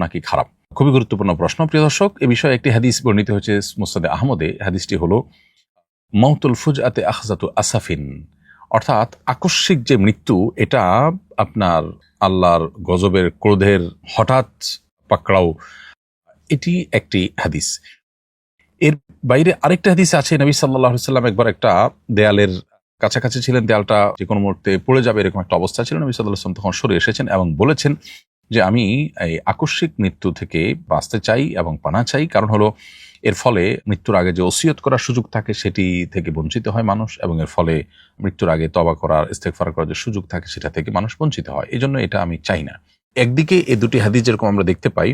নাকি খারাপ? খুবই গুরুত্বপূর্ণ প্রশ্ন প্রিয় দর্শক। এ বিষয়ে একটি হাদিস বর্ণিত হয়েছে মুসনাদে আহমদে। হাদিসটি হলো মাউতুল ফুজআতে আখজাতু আসাফিন, অর্থাৎ আকস্মিক যে মৃত্যু, এটা আপনার আল্লাহর গজবের ক্রোধের হঠাৎ পাকড়াও, এটি একটি হাদিস। এর বাইরে আরেকটা হাদিস আছে, নবী সাল্লাল্লাহু আলাইহি সাল্লাম একবার একটা দেয়ালের কাছাকাছি ছিলেন, দেয়ালটা যে কোনো মুহূর্তে পড়ে যাবে এরকম একটা অবস্থা ছিল। নবী সাল্লাল্লাহু আলাইহি ওয়াসাল্লাম তখন সরে এসেছেন এবং বলেছেন যে আমি এই আকস্মিক মৃত্যু থেকে বাঁচতে চাই এবং পানা চাই, কারণ হলো এর ফলে মৃত্যুর আগে যে ওসিয়ত করার সুযোগ থাকে সেটি থেকে বঞ্চিত হয় মানুষ, এবং এর ফলে মৃত্যুর আগে তওবা করার, ইস্তেগফার করার যে সুযোগ থাকে সেটা থেকে মানুষ বঞ্চিত হয়। এই জন্য এটা আমি চাই না। একদিকে এই দুটি হাদিস যেরকম আমরা দেখতে পাই,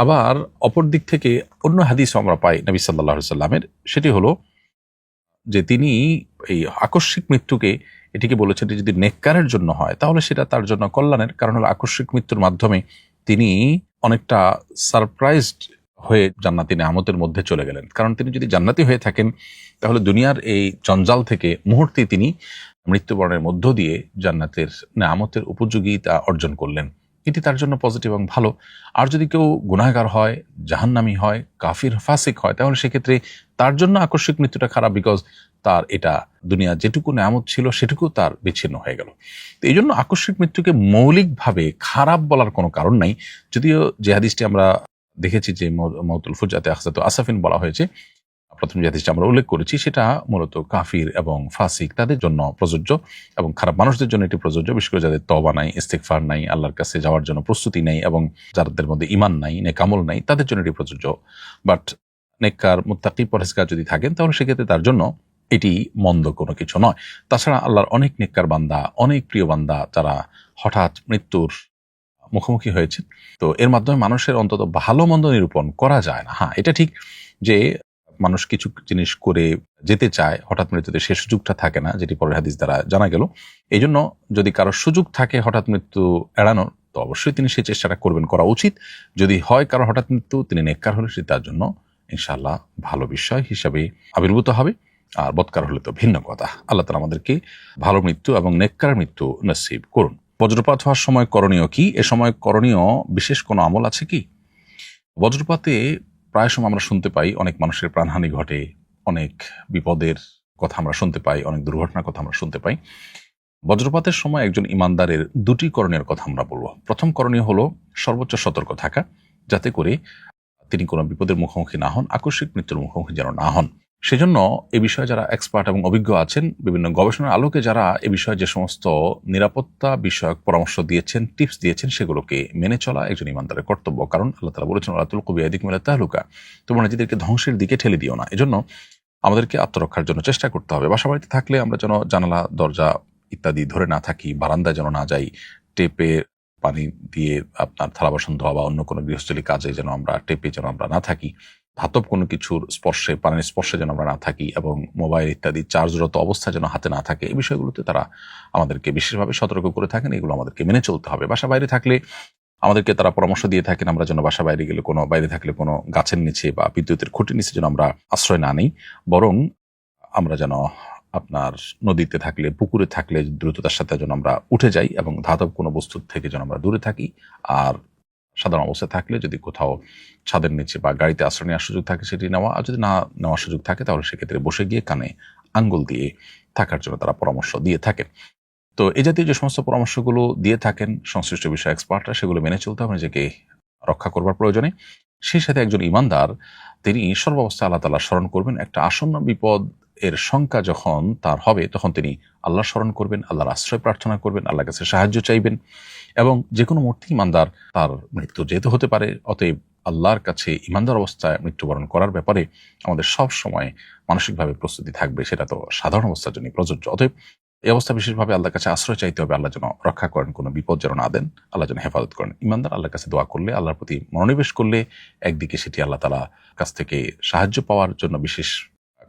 আবার অপর দিক থেকে অন্য হাদিসও আমরা পাই নবী সাল্লাল্লাহু আলাইহি সাল্লামের। সেটি হলো যে তিনি এই আকস্মিক মৃত্যুকে, এটিকে বলেছেন যে যদি নেককারের জন্য হয় তাহলে সেটা তার জন্য কল্যাণের। কারণ হলো আকস্মিক মৃত্যুর মাধ্যমে তিনি অনেকটা সারপ্রাইজড হয়ে জান্নাতি নেয়ামতের মধ্যে চলে গেলেন। কারণ তিনি যদি জান্নাতি হয়ে থাকেন তাহলে দুনিয়ার এই জঞ্জাল থেকে মুহূর্তে তিনি মৃত্যুবরণের মধ্য দিয়ে জান্নাতের নেয়ামতের উপযোগিতা অর্জন করলেন। এটি তার জন্য পজিটিভ এবং ভালো। আর যদি কেউ গুনাহগার হয়, জাহান্নামী হয়, কাফির ফাসিক হয়, তাহলে সেক্ষেত্রে তার জন্য আকস্মিক মৃত্যুটা খারাপ, বিকজ তার এটা দুনিয়া যেটুকু নেয়ামত ছিল সেটুকু তার বিচ্ছিন্ন হয়ে গেল। তো এই জন্য আকস্মিক মৃত্যুকে মৌলিকভাবে খারাপ বলার কোনো কারণ নাই। যদিও যে হাদিসটি আমরা দেখেছি যে মাউতুল ফুজআতে আখজাতু আসাফিন বলা হয়েছে, প্রথম যে হাদিসটা আমরা উল্লেখ করেছি, সেটা মূলত কাফির এবং ফাসিক তাদের জন্য প্রযোজ্য, এবং খারাপ মানুষদের জন্য এটি প্রযোজ্য, বিশেষ করে যাদের তওবা নাই, ইস্তেগফার নাই, আল্লাহর কাছে যাওয়ার জন্য প্রস্তুতি নাই, এবং যাদের মধ্যে ঈমান নাই, নেক আমল নাই, তাদের জন্য এটি প্রযোজ্য। বাট নেককার, মুত্তাকি, পরহেজগার যদি থাকেন তাহলে সেক্ষেত্রে তার জন্য এটি মন্দ কোনো কিছু নয়। তাছাড়া আল্লাহর অনেক নেককার বান্দা, অনেক প্রিয় বান্দা যারা হঠাৎ মৃত্যুর মুখোমুখি হয়েছে, তো এর মাধ্যমে মানুষের অন্তত ভালো মন্দ নিরূপণ করা যায় না। হ্যাঁ, এটা ঠিক যে মানুষ কিছু জিনিস করে যেতে চায়, হঠাৎ মৃত্যুতে সে সুযোগটা থাকে না, যেটি পরের হাদিস দ্বারা জানা গেল। এই জন্য যদি কারো সুযোগ থাকে হঠাৎ মৃত্যু এড়ানোর, তো অবশ্যই তিনি সেই চেষ্টাটা করবেন, করা উচিত। যদি হয় কারো হঠাৎ মৃত্যু, তিনি নেককার হলে সেটি তার জন্য ইনশাআল্লাহ ভালো বিষয় হিসাবে আবির্ভূত হবে। আর বদকার হলে তো ভিন্ন কথা। আল্লাহ তাআলা আমাদেরকে ভালো মৃত্যু এবং নেককার মৃত্যু নসিব করুন। বজ্রপাত হওয়ার সময় করণীয় কি? এ সময় করণীয় বিশেষ কোনো আমল আছে কি? বজ্রপাতে প্রায় সময় আমরা শুনতে পাই অনেক মানুষের প্রাণহানি ঘটে, অনেক বিপদের কথা আমরা শুনতে পাই, অনেক দুর্ঘটনার কথা আমরা শুনতে পাই। বজ্রপাতের সময় একজন ইমানদারের দুটি করণীয় কথা আমরা বলবো। প্রথম করণীয় হলো সর্বোচ্চ সতর্ক থাকা, যাতে করে তিনি কোনো বিপদের মুখোমুখি না হন, আকস্মিক মৃত্যুর মুখোমুখি যেন না হন। সেজন্য এ বিষয়ে যারা এক্সপার্ট এবং অভিজ্ঞ আছেন, বিভিন্ন গবেষণার আলোকে যারা এ বিষয়ে যে সমস্ত নিরাপত্তা বিষয়ক পরামর্শ দিয়েছেন, টিপস দিয়েছেন, সেগুলোকে মেনে চলা একজন ইমানদারের কর্তব্য। কারণ আল্লাহ তাআলা বলেছেন, ওয়ালা তুলকু বিআইদিকুম ইলা তাহলুকা, তোমরা নিজেদেরকে ধ্বংসের দিকে ঠেলে দিও না। এজন্য আমাদেরকে আত্মরক্ষার জন্য চেষ্টা করতে হবে। বাসা বাড়িতে থাকলে আমরা যেন জানালা, দরজা ইত্যাদি ধরে না থাকি, বারান্দায় যেন না যাই, টেপে পানি দিয়ে আপনার থালা বাসন ধোয়া বা অন্য কোনো গৃহস্থলী কাজে যেন আমরা টেপে যেন আমরা না থাকি, ধাতব কোনো কিছুর স্পর্শে, পানির স্পর্শে যেন আমরা না থাকি, এবং মোবাইল ইত্যাদি চার্জরত অবস্থায় যেন হাতে না থাকে। এই বিষয়গুলোতে তারা আমাদেরকে বিশেষভাবে সতর্ক করে থাকেন। এগুলো আমাদেরকে মেনে চলতে হবে। বাসা বাইরে থাকলে আমাদেরকে তারা পরামর্শ দিয়ে থাকেন আমরা যেন বাসা বাইরে গেলে, কোনো বাইরে থাকলে কোনো গাছের নিচে বা বিদ্যুতের খুঁটির নিচে যেন আমরা আশ্রয় না নিই, বরং আমরা যেন আপনার নদীতে থাকলে, পুকুরে থাকলে দ্রুততার সাথে যেন আমরা উঠে যাই, এবং ধাতব কোনো বস্তুর থেকে যেন আমরা দূরে থাকি। আর সাধারণ অবস্থায় থাকলে যদি কোথাও ছাদের নিচে বা গাড়িতে আশ্রয় নেওয়ার সুযোগ থাকে সেটি নেওয়া, আর যদি না নেওয়ার সুযোগ থাকে তাহলে সেক্ষেত্রে বসে গিয়ে কানে আঙ্গুল দিয়ে থাকার জন্য তারা পরামর্শ দিয়ে থাকেন। তো এই জাতীয় যে সমস্ত পরামর্শগুলো দিয়ে থাকেন সংশ্লিষ্ট বিষয় এক্সপার্টরা, সেগুলো মেনে চলতে হবে নিজেকে রক্ষা করবার প্রয়োজনে। সেই সাথে একজন ইমানদার তিনি সর্বাবস্থায় আল্লাহ তাআলা স্মরণ করবেন। একটা আসন্ন বিপদ এর শঙ্কা যখন তার হবে, তখন তিনি আল্লাহ স্মরণ করবেন, আল্লাহর আশ্রয় প্রার্থনা করবেন, আল্লাহর কাছে সাহায্য চাইবেন। এবং যে কোনো মুহূর্তে ইমানদার তার মৃত্যু যেতে হতে পারে। অতএব আল্লাহর কাছে ইমানদার অবস্থায় মৃত্যুবরণ করার ব্যাপারে আমাদের সব সময় মানসিকভাবে প্রস্তুতি থাকবে। সেটা তো সাধারণ অবস্থার জন্য প্রযোজ্য। অতএব এই অবস্থা বিশেষভাবে আল্লাহর কাছে আশ্রয় চাইতে হবে। আল্লাহ যেন রক্ষা করেন, কোনো বিপদ যেন না দেন, আল্লাহ যেন হেফাজত করেন। ইমানদার আল্লাহর কাছে দোয়া করলে, আল্লাহর প্রতি মনোনিবেশ করলে, একদিকে সেটি আল্লাহ তাআলা কাছ থেকে সাহায্য পাওয়ার জন্য বিশেষ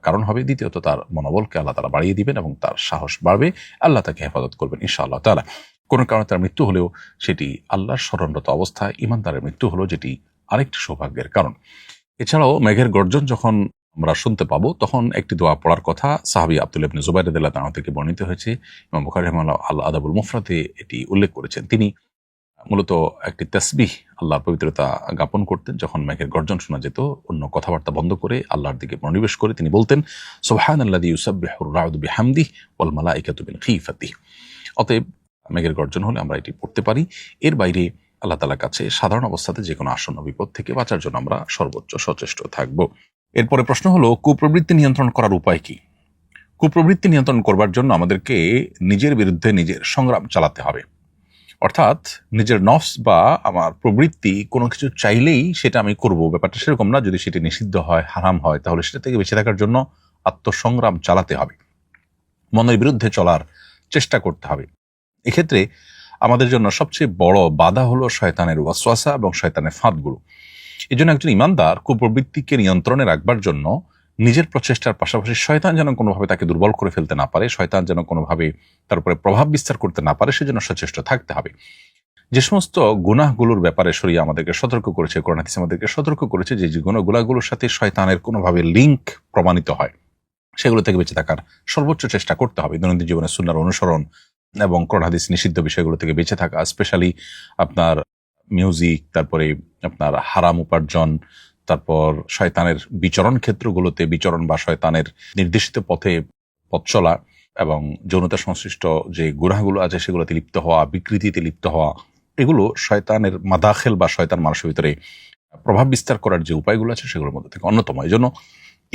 কারণ হবে, দ্বিতীয়ত তার মনোবলকে আল্লাহ তাআলা বাড়িয়ে দিবেন এবং তার সাহস বাড়বে, আল্লাহ তাকে হেফাজত করবেন ইনশাআল্লাহ তাআলা। কোনো কারণে তার মৃত্যু হলেও সেটি আল্লাহর স্মরণরত অবস্থায় ইমানদারের মৃত্যু হলো, যেটি আরেকটি সৌভাগ্যের কারণ। এছাড়াও মেঘের গর্জন যখন আমরা শুনতে পাবো, তখন একটি দোয়া পড়ার কথা সাহাবী আব্দুল্লাহ ইবনে জুবাইর রাদিয়াল্লাহু তাআলা থেকে বর্ণিত হয়েছে। ইমাম বুখারী রাহিমাহুল্লাহ আল আদাবুল মুফরাদে এটি উল্লেখ করেছেন। তিনি মূলত একটি তাসবিহ আল্লাহর পবিত্রতা জ্ঞাপন করতেন। যখন মেঘের গর্জন শোনা যেত, অন্য কথাবার্তা বন্ধ করে আল্লাহর দিকে মনোনিবেশ করে তিনি বলতেন, সুবহানাল্লাযী ইউসাব্বিহুর রাউদু বিহামদিহি ওয়াল মালাইকাতু মিন খিফাতিহি। অতএব মেঘের গর্জন হলে আমরা এটি পড়তে পারি। এর বাইরে আল্লাহ তাআলার কাছে সাধারণ অবস্থাতে যে কোনো আসন্ন বিপদ থেকে বাঁচার জন্য আমরা সর্বোচ্চ সচেষ্ট থাকব। এরপরে প্রশ্ন হলো, কুপ্রবৃত্তি নিয়ন্ত্রণ করার উপায় কি? কুপ্রবৃত্তি নিয়ন্ত্রণ করবার জন্য আমাদেরকে নিজের বিরুদ্ধে নিজের সংগ্রাম চালাতে হবে। অর্থাৎ নিজের নফস বা আমার প্রবৃত্তি কোনো কিছু চাইলেই সেটা আমি করব, ব্যাপারটা সেরকম না। যদি সেটি নিষিদ্ধ হয়, হারাম হয়, তাহলে সেটা থেকে বেঁচে থাকার জন্য আত্মসংগ্রাম চালাতে হবে, মনের বিরুদ্ধে চলার চেষ্টা করতে হবে। এক্ষেত্রে আমাদের জন্য সবচেয়ে বড় বাধা হলো শয়তানের ওয়াসওয়াসা এবং শয়তানের ফাঁদগুলো। এই জন্য একজন ইমানদার কুপ্রবৃত্তিকে নিয়ন্ত্রণে রাখবার জন্য নিজের প্রচেষ্টার পাশাপাশি শয়তান যেন কোনোভাবে তাকে দুর্বল করে ফেলতে না পারে, শয়তান যেন কোনোভাবে তার উপরে প্রভাব বিস্তার করতে না পারে, সেজন্য সচেষ্ট থাকতে হবে। যে সমস্ত গুনাহগুলোর ব্যাপারে শরীয়ত আমাদেরকে সতর্ক করেছে, কোরআন হাদিস আমাদেরকে সতর্ক করেছে, যে যে গুনাহগুলোর সাথে শয়তানের কোনোভাবে লিঙ্ক প্রমাণিত হয়, সেগুলো থেকে বেঁচে থাকার সর্বোচ্চ চেষ্টা করতে হবে। দৈনন্দিন জীবনে সুন্নাহর অনুসরণ এবং কোরআন হাদিস নিষিদ্ধ বিষয়গুলো থেকে বেঁচে থাকা, স্পেশালি আপনার মিউজিক, তারপরে আপনার হারাম উপার্জন, তারপর শয়তানের বিচরণ ক্ষেত্রগুলোতে বিচরণ বা শয়তানের নির্দেশিত পথে পথ চলা, এবং যৌনতা সংশ্লিষ্ট যে গুনাহগুলো আছে সেগুলোতে লিপ্ত হওয়া, বিকৃতিতে লিপ্ত হওয়া, এগুলো শয়তানের মাদাখেল বা শয়তান মানুষের ভিতরে প্রভাব বিস্তার করার যে উপায়গুলো আছে সেগুলোর মধ্যে থেকে অন্যতম। এই জন্য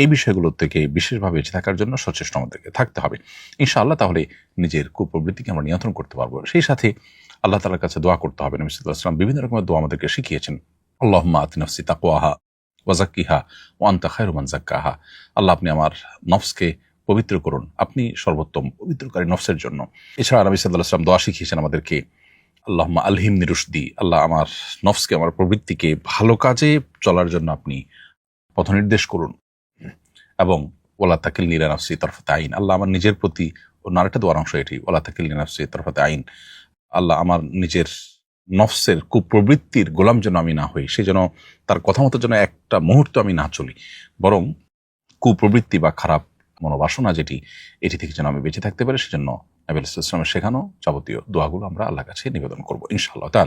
এই বিষয়গুলো থেকে বিশেষভাবে বেঁচে থাকার জন্য সচেষ্ট আমাদেরকে থাকতে হবে ইনশাআল্লাহ। তাহলে নিজের কুপ্রবৃত্তিকে আমরা নিয়ন্ত্রণ করতে পারবো। সেই সাথে আল্লাহ তাআলার কাছে দোয়া করতে হবে। নবী সাল্লাল্লাহু আলাইহি ওয়াসাল্লাম বিভিন্ন রকমের দোয়া আমাদেরকে শিখিয়েছেন। আল্লাহুম্মা আতি নফসি তাকওয়াহা ওয়া যাক্কিহা ওয়া আনতা খায়রু মান যাক্কাহা। আল্লাহ, আপনি আমার নফসকে পবিত্র করুন, আপনি সর্বোত্তম পবিত্রকারী নফসের জন্য। এছাড়া নবী সাল্লাল্লাহু আলাইহি ওয়াসাল্লাম দোয়া শিখিয়েছেন আমাদেরকে, আল্লাহুম্মা আলহিমনি রুশদি, আল্লাহ আমার নফসকে, আমার প্রবৃত্তিকে ভালো কাজে চলার জন্য আপনি পথনির্দেশ করুন, এবং ওয়ালা তাকিলনি ইলা নাফসি তারফাতা আইন, আল্লাহ আমার নিজের প্রতি, অন্য আরেকটা দোয়ার অংশ এটি, ওয়ালা তাকিলনি ইলা নাফসি তারফাতা আইন, আল্লাহ আমার নিজের নফসের কুপ্রবৃত্তির গোলাম যেন আমি না হই, সে যেন তার কথা মতো যেন একটা মুহূর্ত আমি না চলি, বরং কুপ্রবৃত্তি বা খারাপ মনোবাসনা যেটি, এটি থেকে যেন আমি বেঁচে থাকতে পারি। সেজন্য নবী সাল্লাল্লাহু আলাইহি ওয়াসাল্লামের শেখানো যাবতীয় দোয়াগুলো আমরা আল্লাহর কাছে নিবেদন করবো ইনশাআল্লাহ তাআলা।